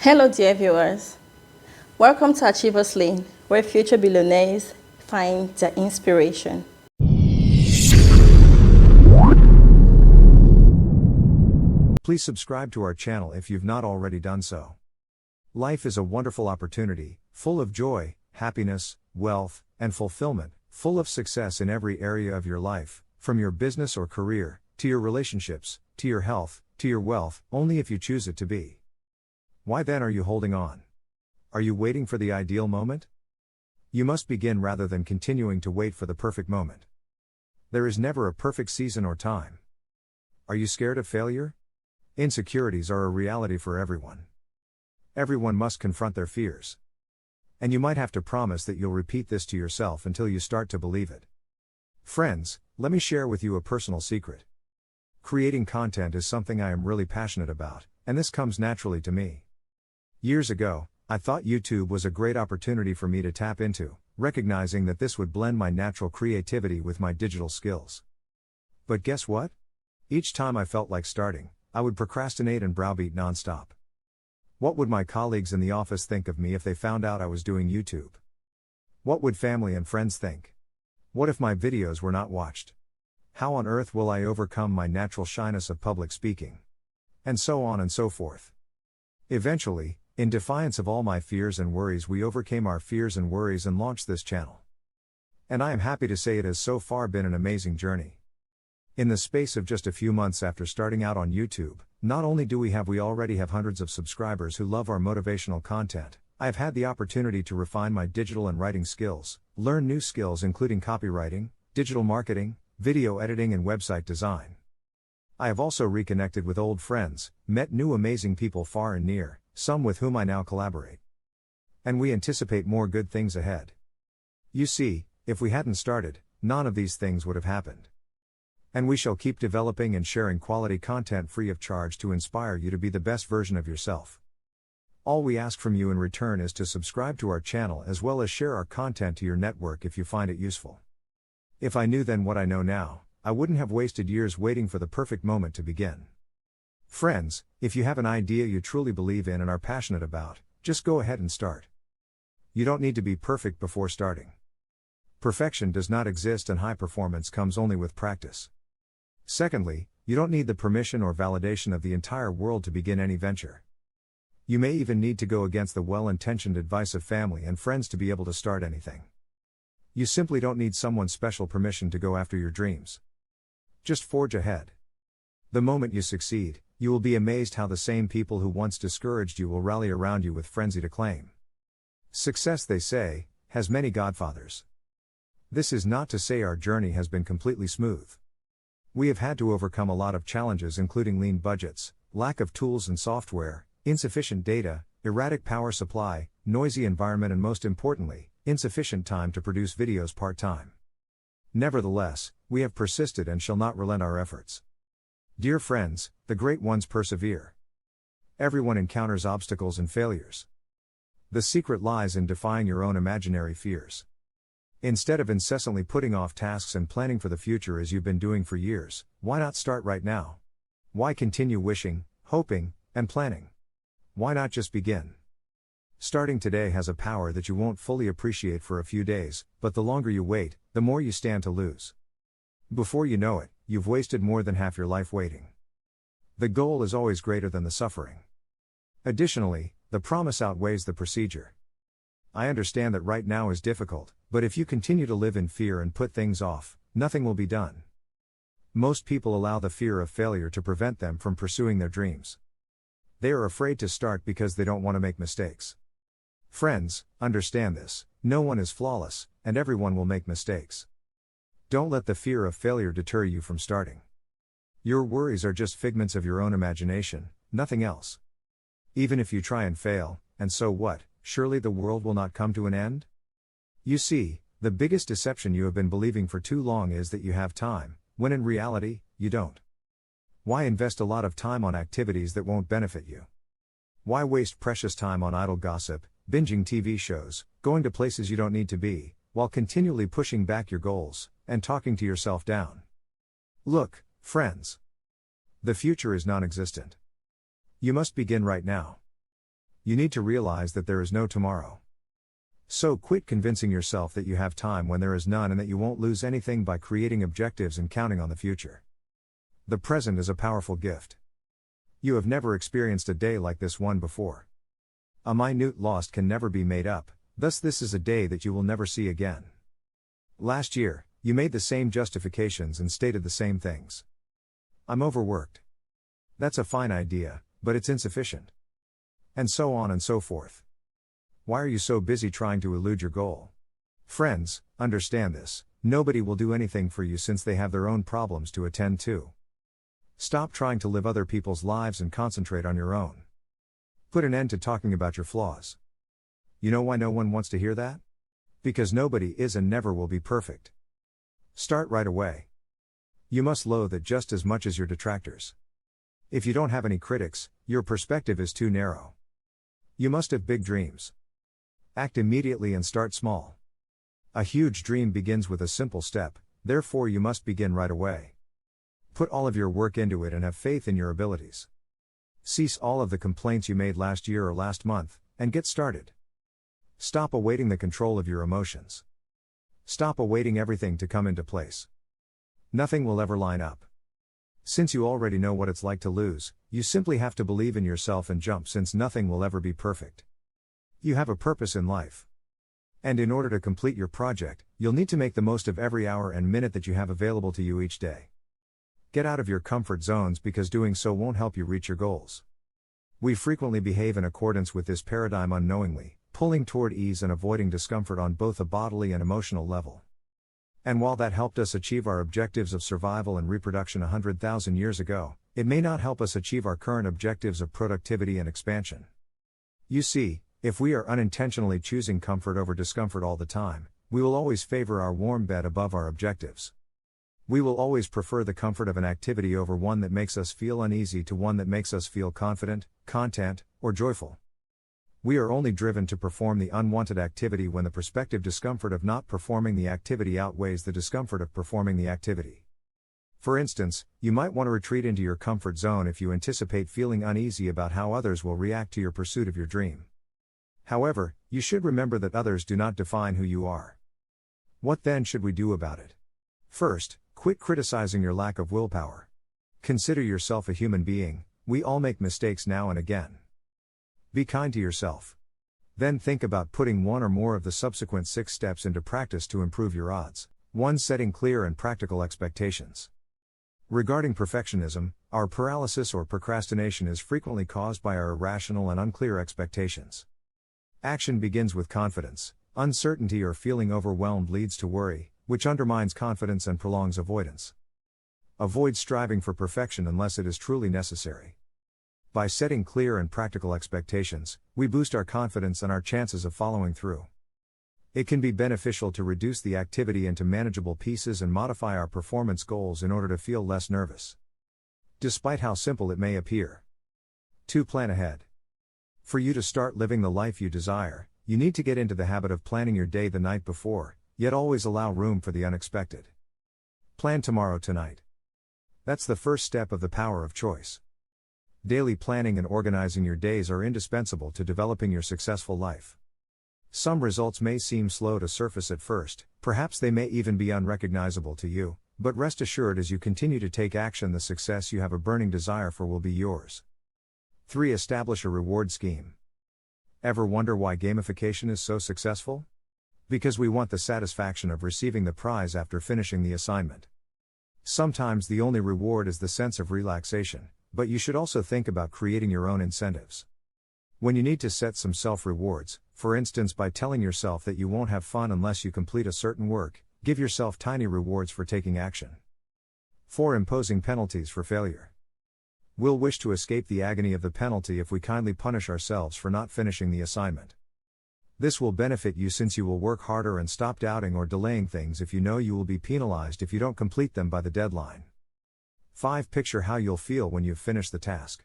Hello, dear viewers. Welcome to Achievers Lane, where future billionaires find their inspiration. Please subscribe to our channel if you've not already done so. Life is a wonderful opportunity, full of joy, happiness, wealth, and fulfillment, full of success in every area of your life, from your business or career, to your relationships, to your health, to your wealth, only if you choose it to be. Why then are you holding on? Are you waiting for the ideal moment? You must begin rather than continuing to wait for the perfect moment. There is never a perfect season or time. Are you scared of failure? Insecurities are a reality for everyone. Everyone must confront their fears. And you might have to promise that you'll repeat this to yourself until you start to believe it. Friends, let me share with you a personal secret. Creating content is something I am really passionate about, and this comes naturally to me. Years ago, I thought YouTube was a great opportunity for me to tap into, recognizing that this would blend my natural creativity with my digital skills. But guess what? Each time I felt like starting, I would procrastinate and browbeat nonstop. What would my colleagues in the office think of me if they found out I was doing YouTube? What would family and friends think? What if my videos were not watched? How on earth will I overcome my natural shyness of public speaking? And so on and so forth. Eventually, in defiance of all my fears and worries, we overcame our fears and worries and launched this channel. And I am happy to say it has so far been an amazing journey. In the space of just a few months after starting out on YouTube, not only do we already have hundreds of subscribers who love our motivational content, I have had the opportunity to refine my digital and writing skills, learn new skills including copywriting, digital marketing, video editing and website design. I have also reconnected with old friends, met new amazing people far and near, some with whom I now collaborate. And we anticipate more good things ahead. You see, if we hadn't started, none of these things would have happened. And we shall keep developing and sharing quality content free of charge to inspire you to be the best version of yourself. All we ask from you in return is to subscribe to our channel as well as share our content to your network if you find it useful. If I knew then what I know now, I wouldn't have wasted years waiting for the perfect moment to begin. Friends, if you have an idea you truly believe in and are passionate about, just go ahead and start. You don't need to be perfect before starting. Perfection does not exist and high performance comes only with practice. Secondly, you don't need the permission or validation of the entire world to begin any venture. You may even need to go against the well-intentioned advice of family and friends to be able to start anything. You simply don't need someone's special permission to go after your dreams. Just forge ahead. The moment you succeed, you will be amazed how the same people who once discouraged you will rally around you with frenzied acclaim. Success, they say, has many godfathers. This is not to say our journey has been completely smooth. We have had to overcome a lot of challenges including lean budgets, lack of tools and software, insufficient data, erratic power supply, noisy environment and most importantly, insufficient time to produce videos part-time. Nevertheless, we have persisted and shall not relent our efforts. Dear friends, the great ones persevere. Everyone encounters obstacles and failures. The secret lies in defying your own imaginary fears. Instead of incessantly putting off tasks and planning for the future as you've been doing for years, why not start right now? Why continue wishing, hoping, and planning? Why not just begin? Starting today has a power that you won't fully appreciate for a few days, but the longer you wait, the more you stand to lose. Before you know it, you've wasted more than half your life waiting. The goal is always greater than the suffering. Additionally, the promise outweighs the procedure. I understand that right now is difficult, but if you continue to live in fear and put things off, nothing will be done. Most people allow the fear of failure to prevent them from pursuing their dreams. They are afraid to start because they don't want to make mistakes. Friends, understand this, no one is flawless, and everyone will make mistakes. Don't let the fear of failure deter you from starting. Your worries are just figments of your own imagination, nothing else. Even if you try and fail, and so what, surely the world will not come to an end? You see, the biggest deception you have been believing for too long is that you have time, when in reality, you don't. Why invest a lot of time on activities that won't benefit you? Why waste precious time on idle gossip, binging TV shows, going to places you don't need to be, while continually pushing back your goals, and talking to yourself down? Look, friends. The future is non-existent. You must begin right now. you need to realize that there is no tomorrow. So quit convincing yourself that you have time when there is none and that you won't lose anything by creating objectives and counting on the future. The present is a powerful gift. You have never experienced a day like this one before. A minute lost can never be made up, thus this is a day that you will never see again. Last year, you made the same justifications and stated the same things. I'm overworked. That's a fine idea, but it's insufficient. And so on and so forth. Why are you so busy trying to elude your goal? Friends, understand this, nobody will do anything for you since they have their own problems to attend to. Stop trying to live other people's lives and concentrate on your own. Put an end to talking about your flaws. You know why no one wants to hear that? Because nobody is and never will be perfect. Start right away. You must loathe it just as much as your detractors. If you don't have any critics, your perspective is too narrow. You must have big dreams. Act immediately and start small. A huge dream begins with a simple step, therefore you must begin right away. Put all of your work into it and have faith in your abilities. Cease all of the complaints you made last year or last month, and get started. Stop awaiting the control of your emotions. Stop awaiting everything to come into place. Nothing will ever line up. Since you already know what it's like to lose, you simply have to believe in yourself and jump since nothing will ever be perfect. You have a purpose in life. And in order to complete your project, you'll need to make the most of every hour and minute that you have available to you each day. Get out of your comfort zones because doing so won't help you reach your goals. We frequently behave in accordance with this paradigm unknowingly, pulling toward ease and avoiding discomfort on both a bodily and emotional level. And while that helped us achieve our objectives of survival and reproduction 100,000 years ago, it may not help us achieve our current objectives of productivity and expansion. You see, if we are unintentionally choosing comfort over discomfort all the time, we will always favor our warm bed above our objectives. We will always prefer the comfort of an activity over one that makes us feel uneasy to one that makes us feel confident, content, or joyful. We are only driven to perform the unwanted activity when the prospective discomfort of not performing the activity outweighs the discomfort of performing the activity. For instance, you might want to retreat into your comfort zone if you anticipate feeling uneasy about how others will react to your pursuit of your dream. However, you should remember that others do not define who you are. What then should we do about it? First, quit criticizing your lack of willpower. Consider yourself a human being, we all make mistakes now and again. Be kind to yourself. Then think about putting one or more of the subsequent 6 steps into practice to improve your odds. 1. Setting clear and practical expectations. Regarding perfectionism, our paralysis or procrastination is frequently caused by our irrational and unclear expectations. Action begins with confidence. Uncertainty or feeling overwhelmed leads to worry, which undermines confidence and prolongs avoidance. Avoid striving for perfection unless it is truly necessary. By setting clear and practical expectations, we boost our confidence and our chances of following through. It can be beneficial to reduce the activity into manageable pieces and modify our performance goals in order to feel less nervous. Despite how simple it may appear. 2. Plan ahead. For you to start living the life you desire, you need to get into the habit of planning your day the night before, yet always allow room for the unexpected. Plan tomorrow tonight. That's the first step of the power of choice. Daily planning and organizing your days are indispensable to developing your successful life. Some results may seem slow to surface at first, perhaps they may even be unrecognizable to you, but rest assured as you continue to take action, the success you have a burning desire for will be yours. 3. Establish a reward scheme. Ever wonder why gamification is so successful? Because we want the satisfaction of receiving the prize after finishing the assignment. Sometimes the only reward is the sense of relaxation, but you should also think about creating your own incentives. When you need to set some self-rewards, for instance by telling yourself that you won't have fun unless you complete a certain work, give yourself tiny rewards for taking action. 4. Imposing penalties for failure. We'll wish to escape the agony of the penalty if we kindly punish ourselves for not finishing the assignment. This will benefit you since you will work harder and stop doubting or delaying things if you know you will be penalized if you don't complete them by the deadline. 5. Picture how you'll feel when you've finished the task.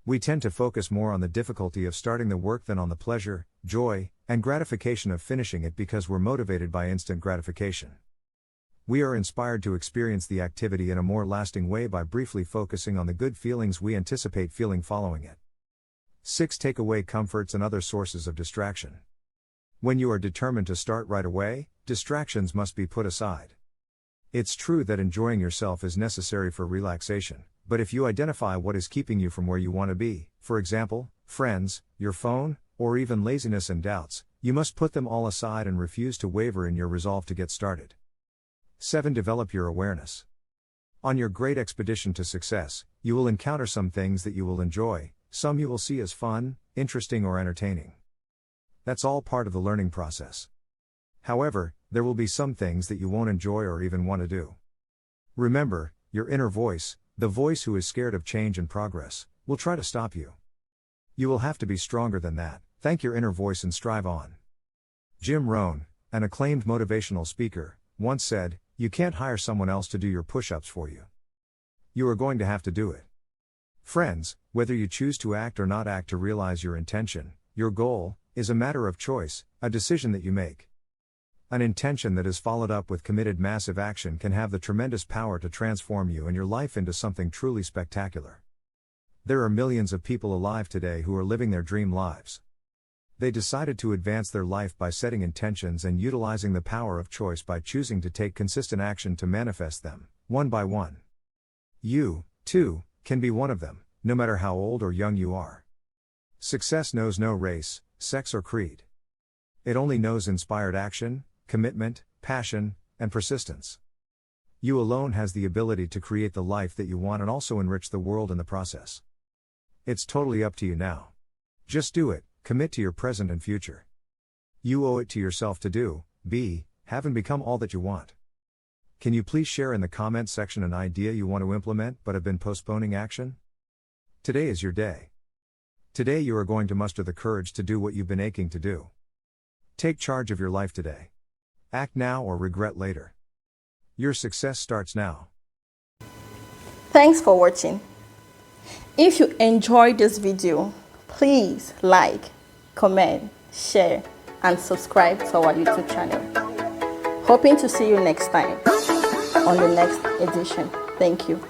We tend to focus more on the difficulty of starting the work than on the pleasure, joy, and gratification of finishing it because we're motivated by instant gratification. We are inspired to experience the activity in a more lasting way by briefly focusing on the good feelings we anticipate feeling following it. 6. Take away comforts and other sources of distraction. When you are determined to start right away, distractions must be put aside. It's true that enjoying yourself is necessary for relaxation, but if you identify what is keeping you from where you want to be, for example, friends, your phone, or even laziness and doubts, you must put them all aside and refuse to waver in your resolve to get started. 7. Develop your awareness. On your great expedition to success, you will encounter some things that you will enjoy, some you will see as fun, interesting, or entertaining. That's all part of the learning process. However, there will be some things that you won't enjoy or even want to do. Remember, your inner voice, the voice who is scared of change and progress, will try to stop you. You will have to be stronger than that. Thank your inner voice and strive on. Jim Rohn, an acclaimed motivational speaker, once said, "You can't hire someone else to do your push-ups for you. You are going to have to do it." Friends, whether you choose to act or not act to realize your intention, your goal, is a matter of choice, a decision that you make. An intention that is followed up with committed massive action can have the tremendous power to transform you and your life into something truly spectacular. There are millions of people alive today who are living their dream lives. They decided to advance their life by setting intentions and utilizing the power of choice by choosing to take consistent action to manifest them, one by one. You, too, can be one of them, no matter how old or young you are. Success knows no race, sex, or creed. It only knows inspired action, commitment, passion, and persistence. You alone has the ability to create the life that you want and also enrich the world in the process. It's totally up to you now. Just do it, commit to your present and future. You owe it to yourself to do, be, have and become all that you want. Can you please share in the comment section an idea you want to implement but have been postponing action? Today is your day. Today you are going to muster the courage to do what you've been aching to do. Take charge of your life today. Act now or regret later. Your success starts now. Thanks for watching. If you enjoyed this video, please like, comment, share, and subscribe to our YouTube channel. Hoping to see you next time on the next edition. Thank you.